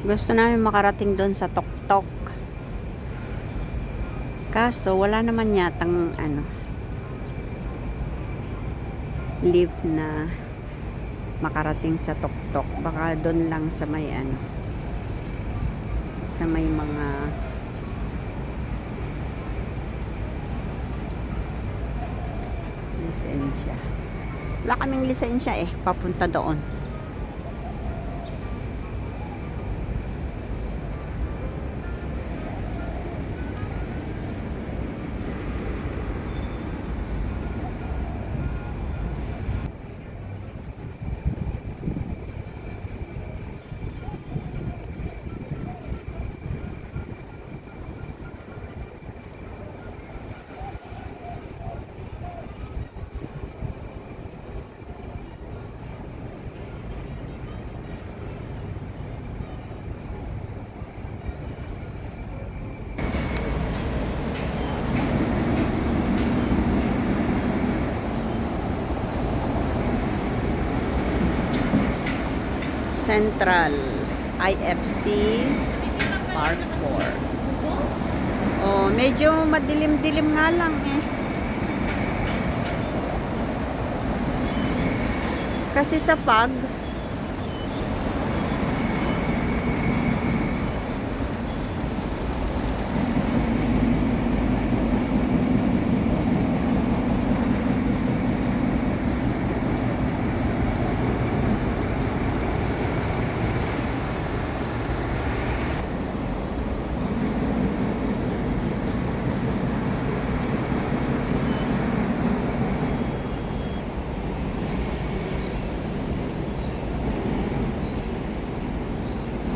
Gusto namin makarating doon sa Tuktok. Kaso wala naman yatang lift na makarating sa Tuktok. Baka doon lang sa may sa may mga lisensya. Wala kaming lisensya papunta doon. Central IFC Park 4. Oh, medyo madilim-dilim nga lang kasi sa fog.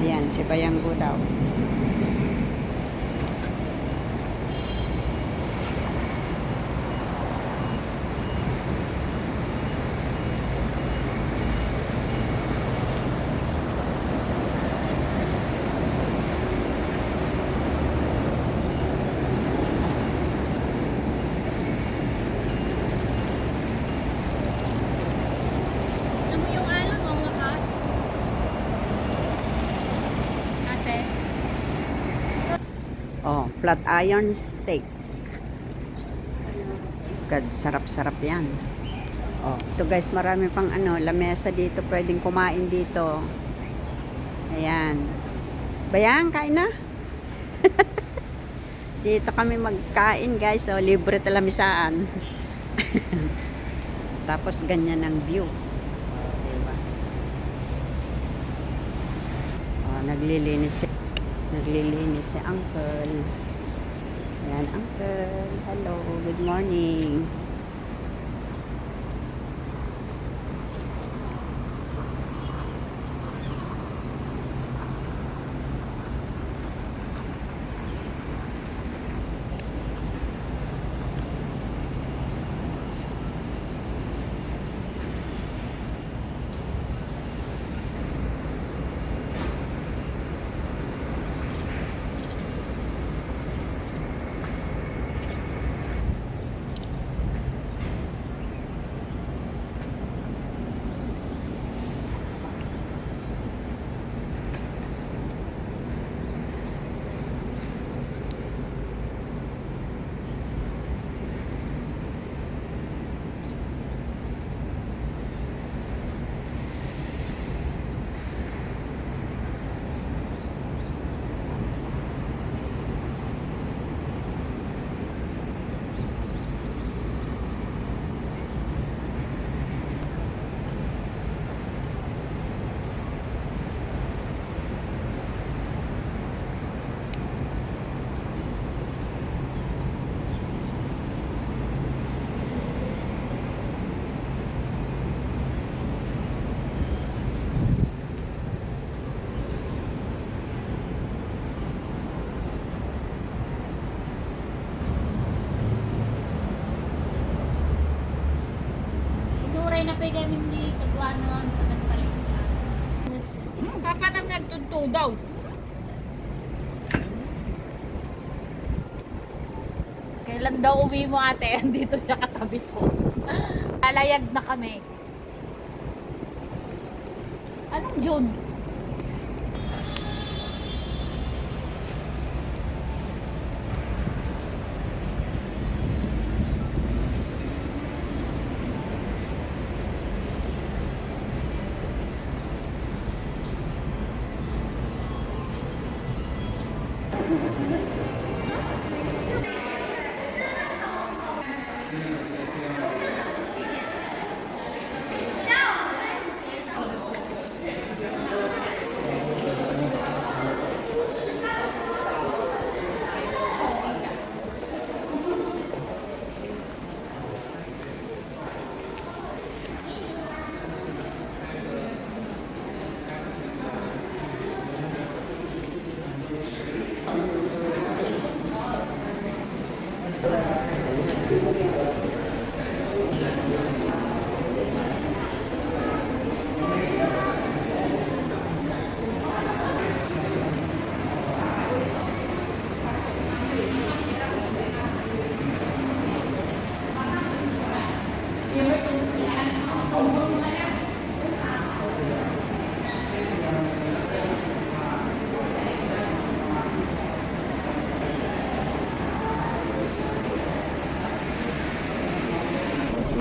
Ayan, si Bayanggo daw. Oh, flat iron steak. God, sarap-sarap yan. Oh, ito guys, marami pang lamesa dito. Pwedeng kumain dito. Ayan. Bayang, kain na? Dito kami magkain guys. So, libre talamisaan. Tapos ganyan ang view. Oh, diba? Oh, naglilinis si uncle. Yan, uncle. Hello, good morning. na pagamin ni Kagwanon akan palit. Papa nang nagtunto daw. Kailan daw uwi mo ate? Andito siya katabi ko. Lalayag na kami. Anong June?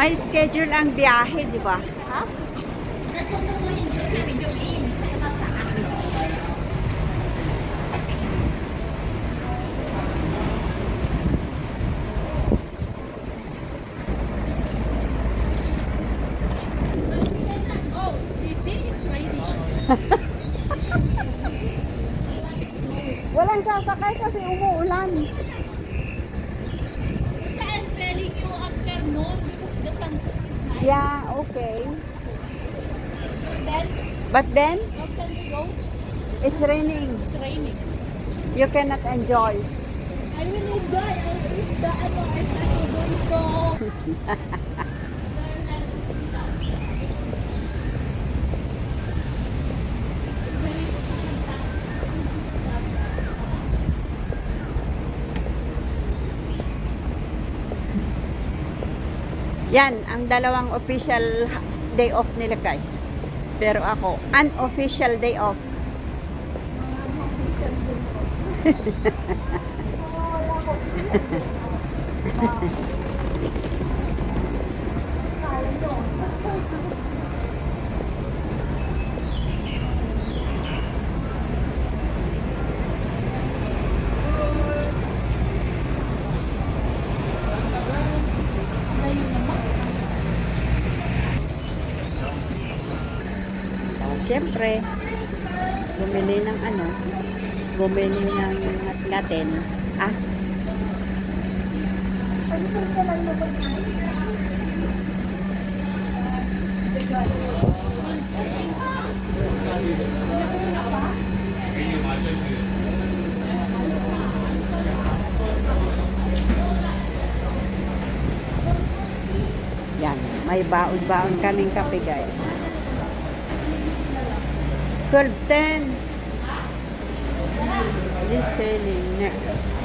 May schedule ang biyahe, di ba? Ha? Natutuloyin ko sa video game. Sa saan? Oh, you see, it's raining. Walang sasakay kasi umuulan. I'm telling you afternoon because the sun is nice. Yeah, okay. Then, But then, how can we go? it's raining. It's raining. You cannot enjoy. I will enjoy. I will eat the ano, I'm not doing so. Yan, ang dalawang official day off nila guys. Pero ako, unofficial day off. Siyempre, bumili ng ano, bumili ng natin. Ah, yan, may baon-baon kaming kape guys. 12:10. Listening next.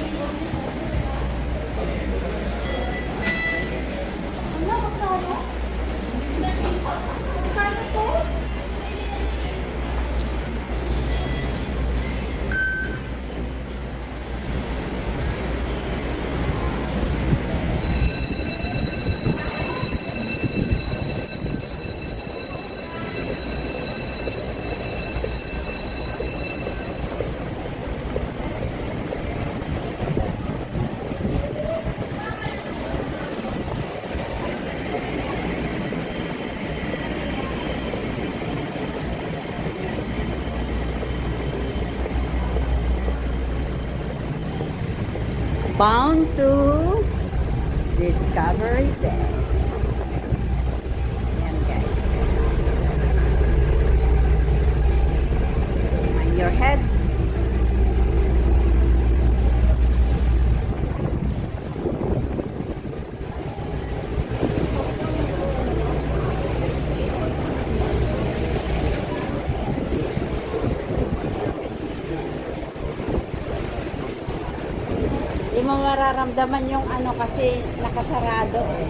Bound to Discovery Day. Yan guys. Mind your head. Hindi mo mararamdaman yung ano kasi nakasarado eh.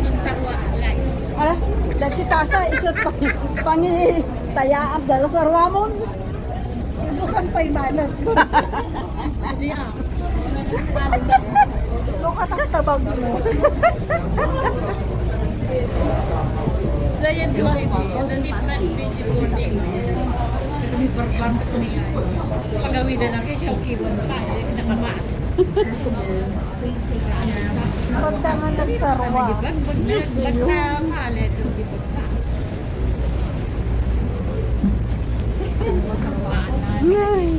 Magsarwa, like. Ala, dati tasa isot pangi tayaab dala sarwa mo. Ibusan pa'y banat ko. Hindi ah. Lokatatabag mo. So yan ko, the different vegetable things. May barbar ko niya. Pagawin na lang siya, kiwan pa. Nakamas. Punta nga nagsarwa. Ba't na malit? Di ba pa? Ay.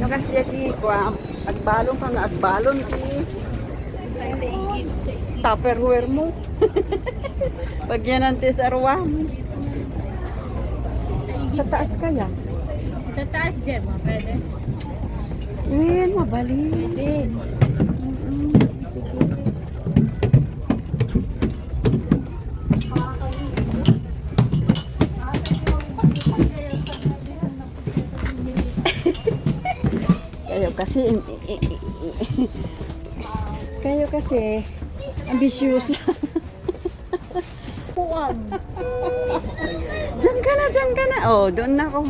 Nukas jadi ko, agbalon ka nga, agbalon ti. Tayo sa igit. Tupperware mo. Pag yan ang tisarwa mo. Sa taas kaya? Sa taas, Jem, pwede? Uy, mabali. Pwede. Sige. Kayo kasi kayo kasi ambitious. Puwan. Diyan ka na, diyan ka na. Oh, doon na ako.